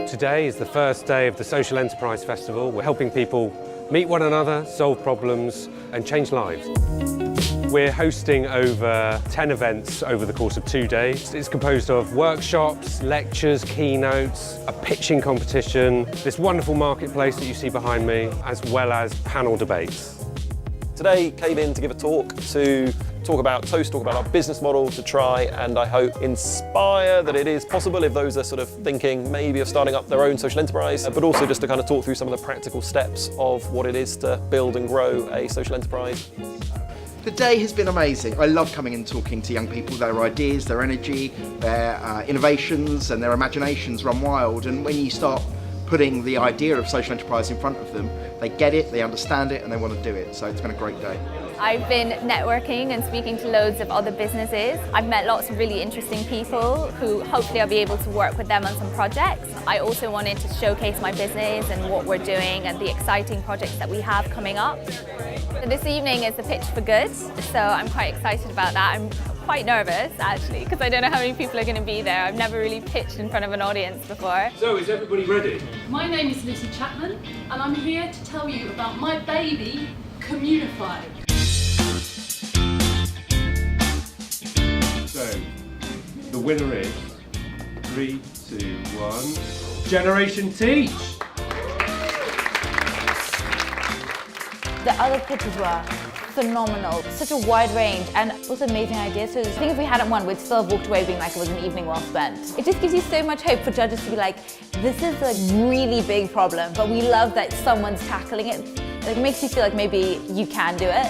Today is the first day of the Social Enterprise Festival. We're helping people meet one another, solve problems and change lives. We're hosting over 10 events over the course of 2 days. It's composed of workshops, lectures, keynotes, a pitching competition, this wonderful marketplace that you see behind me, as well as panel debates. Today came in to give a talk to talk about our business model, to try and I hope inspire that it is possible if those are sort of thinking maybe of starting up their own social enterprise, but also just to kind of talk through some of the practical steps of what it is to build and grow a social enterprise. The day has been amazing. I love coming and talking to young people. Their ideas, their energy, their innovations and their imaginations run wild, and when you start putting the idea of social enterprise in front of them, they get it, they understand it, and they want to do it. So it's been a great day. I've been networking and speaking to loads of other businesses. I've met lots of really interesting people who hopefully I'll be able to work with them on some projects. I also wanted to showcase my business and what we're doing and the exciting projects that we have coming up. So this evening is the Pitch for Good, so I'm quite excited about that. I'm quite nervous actually, because I don't know how many people are going to be there. I've never really pitched in front of an audience before. So is everybody ready? My name is Lucy Chapman and I'm here to tell you about my baby, Communify. So, the winner is 3, 2, 1. Generation Teach! The other pitches were phenomenal. Such a wide range and also amazing ideas. So I think if we hadn't won, we'd still have walked away being like it was an evening well spent. It just gives you so much hope for judges to be like, this is a really big problem, but we love that someone's tackling it. Like, it makes you feel like maybe you can do it.